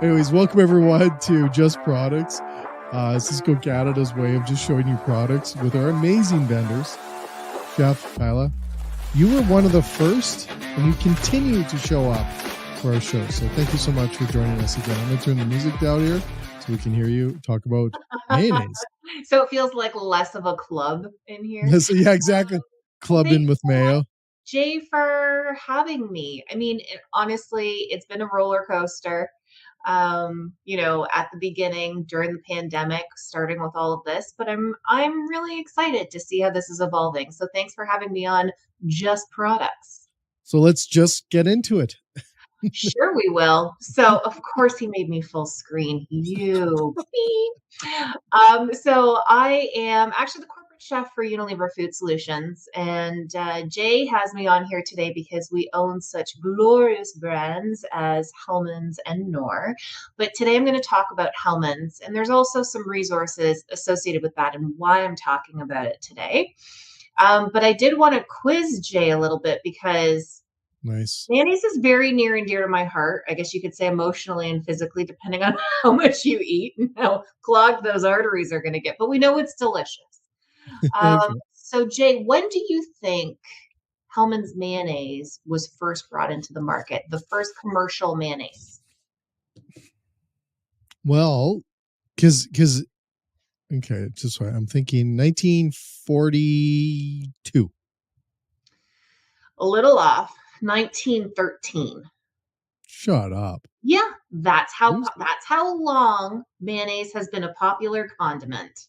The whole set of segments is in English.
Anyways, welcome everyone to Just Products. Cisco Canada's way of just showing you products with our amazing vendors. Chef Kyla, you were one of the first, and you continue to show up for our show. So thank you so much for joining us again. I'm going to turn the music down here so we can hear you talk about mayonnaise. So it feels like less of a club in here. So, yeah, exactly. Clubbing with mayo. Jay, for having me. I mean, honestly, it's been a roller coaster. At the beginning during the pandemic, starting with all of this, but I'm really excited to see how this is evolving. So thanks for having me on Just Products. So let's just get into it. Sure, we will. So, of course, he made me full screen. You. So I am actually the corporate chef for Unilever Food Solutions, and Jay has me on here today because we own such glorious brands as Hellmann's and Knorr. But today I'm going to talk about Hellmann's, and there's also some resources associated with that and why I'm talking about it today. But I did want to quiz Jay a little bit because nice. Mayonnaise is very near and dear to my heart. I guess you could say emotionally and physically, depending on how much you eat and how clogged those arteries are going to get. But we know it's delicious. So, Jay, when do you think Hellmann's mayonnaise was first brought into the market? The first commercial mayonnaise? Well, because okay, just right. I'm thinking 1942. A little off. 1913. Shut up. Yeah, that's how long mayonnaise has been a popular condiment,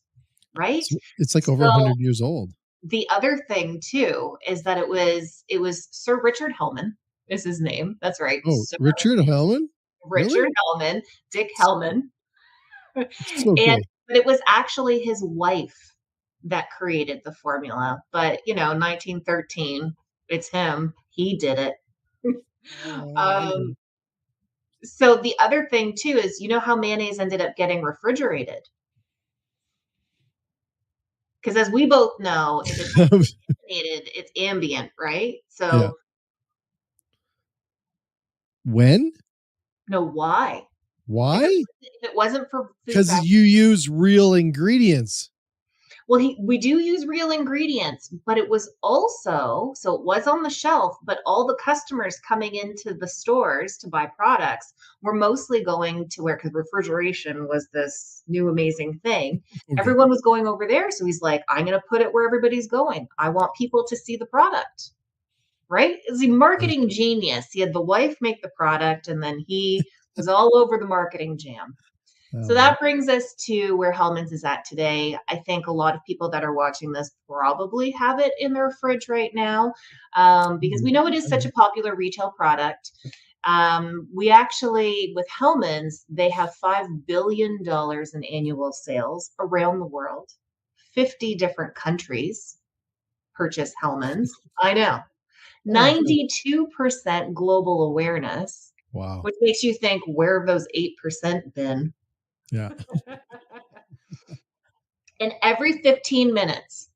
right? It's like over 100 years old. The other thing too is that it was Sir Richard Hellman is his name. That's right. Oh, Sir Richard Hellman? Richard Hellman, Dick Hellman. So cool. But it was actually his wife that created the formula. But 1913, it's him. He did it. So the other thing too is, how mayonnaise ended up getting refrigerated? Because as we both know, if it's refrigerated, it's ambient, right? So yeah. When? No, why? Why? If it wasn't for food, because you use real ingredients. Well, we do use real ingredients, but it was also, so it was on the shelf, but all the customers coming into the stores to buy products were mostly going to where, because refrigeration was this new amazing thing. Okay. Everyone was going over there. So he's like, I'm going to put it where everybody's going. I want people to see the product, right? It's a marketing genius. He had the wife make the product, and then he was all over the marketing jam. So that brings us to where Hellmann's is at today. I think a lot of people that are watching this probably have it in their fridge right now, because we know it is such a popular retail product. We actually, with Hellmann's, they have $5 billion in annual sales around the world. 50 different countries purchase Hellmann's. I know. 92% global awareness. Wow. Which makes you think, where have those 8% been? Yeah. And every 15 minutes.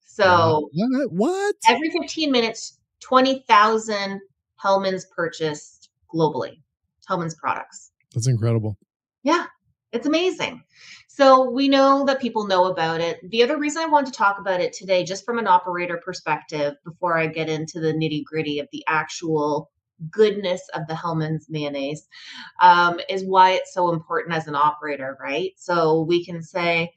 So what? Every 15 minutes, 20,000 Hellmann's purchased globally. Hellmann's products. That's incredible. Yeah, it's amazing. So we know that people know about it. The other reason I wanted to talk about it today, just from an operator perspective, before I get into the nitty-gritty of the actual goodness of the Hellmann's mayonnaise, is why it's so important as an operator, right? So we can say,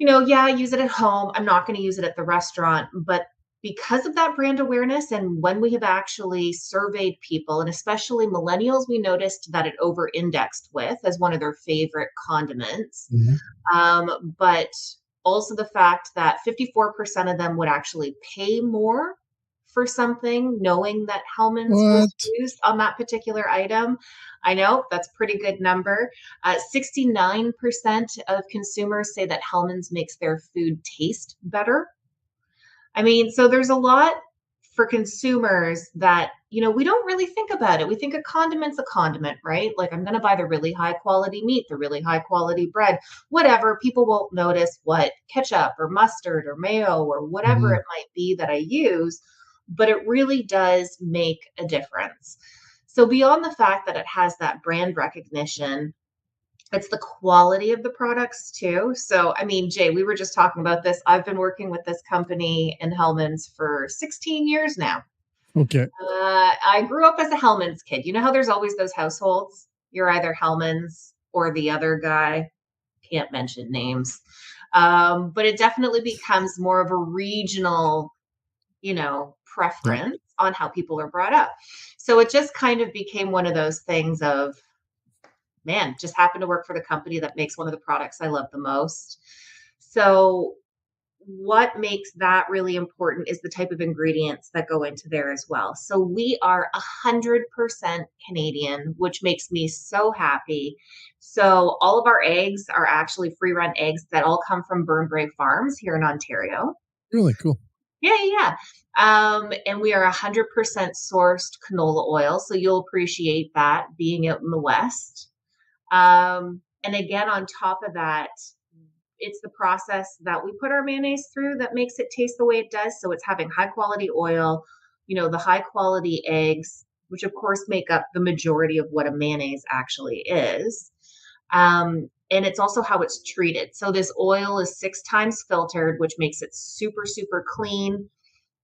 I use it at home. I'm not going to use it at the restaurant. But because of that brand awareness, and when we have actually surveyed people, and especially millennials, we noticed that it over-indexed with as one of their favorite condiments. Mm-hmm. But also the fact that 54% of them would actually pay more for something, knowing that Hellmann's was used on that particular item. I know that's a pretty good number. 69% of consumers say that Hellmann's makes their food taste better. I mean, so there's a lot for consumers that, we don't really think about it. We think a condiment's a condiment, right? Like, I'm going to buy the really high quality meat, the really high quality bread, whatever. People won't notice what ketchup or mustard or mayo or whatever it might be that I use, but it really does make a difference. So beyond the fact that it has that brand recognition, it's the quality of the products too. So, I mean, Jay, we were just talking about this. I've been working with this company in Hellman's for 16 years now. Okay. I grew up as a Hellman's kid. You know how there's always those households? You're either Hellman's or the other guy. Can't mention names. But it definitely becomes more of a regional, Yeah. preference on how people are brought up. So it just kind of became one of those things of, man, just happened to work for the company that makes one of the products I love the most. So what makes that really important is the type of ingredients that go into there as well. So we are 100% Canadian, which makes me so happy. So all of our eggs are actually free run eggs that all come from Burnbrae Farms here in Ontario. Really cool. Yeah, yeah, and we are 100% sourced canola oil. So you'll appreciate that being out in the West. And again, on top of that, it's the process that we put our mayonnaise through that makes it taste the way it does. So it's having high quality oil, the high quality eggs, which of course make up the majority of what a mayonnaise actually is. And it's also how it's treated. So this oil is 6 times filtered, which makes it super, super clean,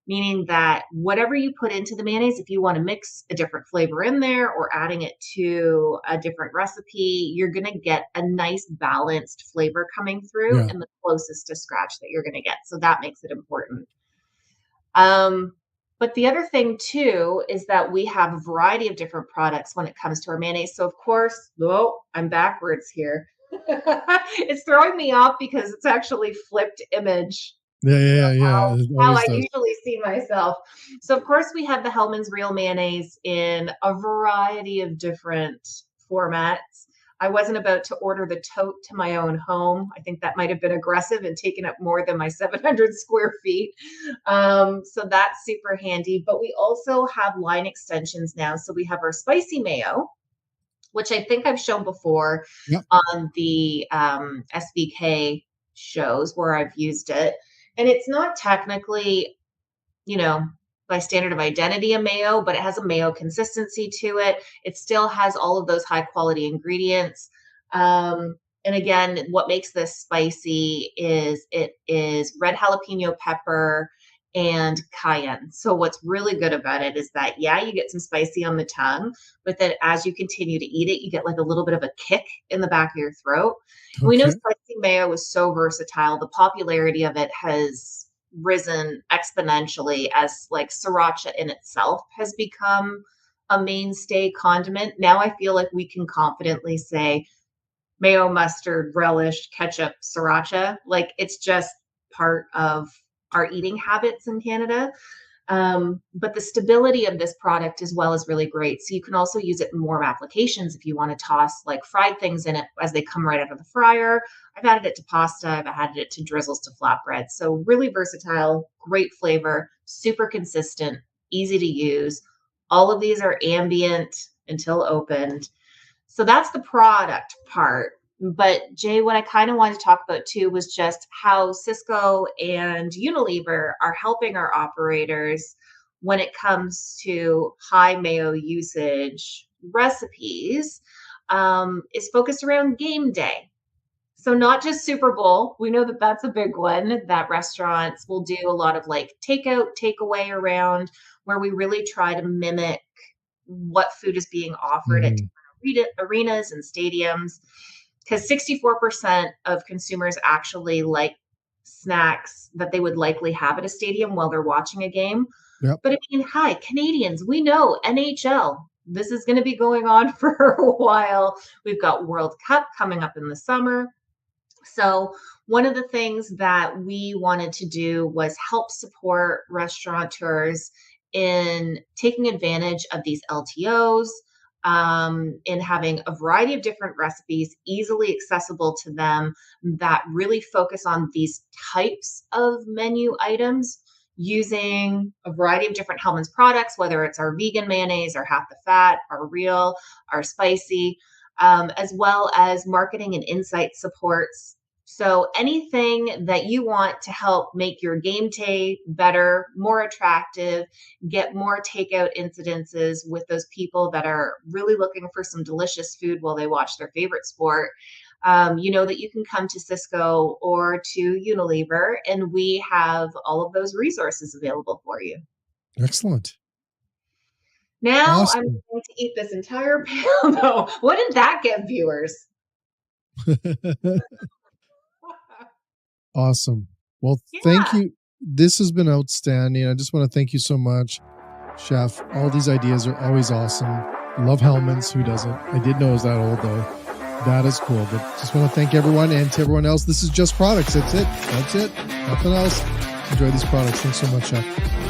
meaning that whatever you put into the mayonnaise, if you want to mix a different flavor in there or adding it to a different recipe, you're going to get a nice balanced flavor coming through Yeah. and the closest to scratch that you're going to get. So that makes it important. But the other thing too is that we have a variety of different products when it comes to our mayonnaise. So of course, I'm backwards here. It's throwing me off because it's actually flipped image Yeah. It how always I does. usually see myself. So of course we have the Hellman's Real Mayonnaise in a variety of different formats. I wasn't about to order the tote to my own home. I think that might have been aggressive and taken up more than my 700 square feet. So that's super handy. But we also have line extensions now. So we have our spicy mayo, which I think I've shown before Yeah. on the SBK shows where I've used it. And it's not technically, by standard of identity a mayo, but it has a mayo consistency to it. It still has all of those high quality ingredients. And again, what makes this spicy is it is red jalapeno pepper and cayenne. So what's really good about it is that, yeah, you get some spicy on the tongue, but then as you continue to eat it, you get like a little bit of a kick in the back of your throat. And we know Okay. spicy mayo is so versatile. The popularity of it has risen exponentially as like sriracha in itself has become a mainstay condiment. Now I feel like we can confidently say mayo, mustard, relish, ketchup, sriracha. Like it's just part of our eating habits in Canada. But the stability of this product as well is really great. So you can also use it in more applications if you want to toss like fried things in it as they come right out of the fryer. I've added it to pasta. I've added it to drizzles to flatbread. So really versatile, great flavor, super consistent, easy to use. All of these are ambient until opened. So that's the product part. But Jay, what I kind of wanted to talk about too was just how Cisco and Unilever are helping our operators when it comes to high mayo usage recipes, is focused around game day. So not just Super Bowl. We know that that's a big one that restaurants will do a lot of like takeout, takeaway around where we really try to mimic what food is being offered at Mhm. different arenas and stadiums. Because 64% of consumers actually like snacks that they would likely have at a stadium while they're watching a game. Yep. But I mean, hi, Canadians, we know NHL. This is going to be going on for a while. We've got World Cup coming up in the summer. So, one of the things that we wanted to do was help support restaurateurs in taking advantage of these LTOs, in having a variety of different recipes easily accessible to them that really focus on these types of menu items using a variety of different Hellman's products, whether it's our vegan mayonnaise, our half the fat, our real, our spicy, as well as marketing and insight supports So anything that you want to help make your game day better, more attractive, get more takeout incidences with those people that are really looking for some delicious food while they watch their favorite sport, you know that you can come to Cisco or to Unilever, and we have all of those resources available for you. Excellent. Now I'm Awesome. going to eat this entire pail. No, what did that get, viewers? Awesome. Well, thank Yeah. you. This has been outstanding. I just want to thank you so much, Chef. All these ideas are always awesome. Love Hellman's. Who doesn't? I did know it was that old, though. That is cool. But just want to thank everyone, and to everyone else, this is Just Products. That's it. That's it. Nothing else. Enjoy these products. Thanks so much, Chef.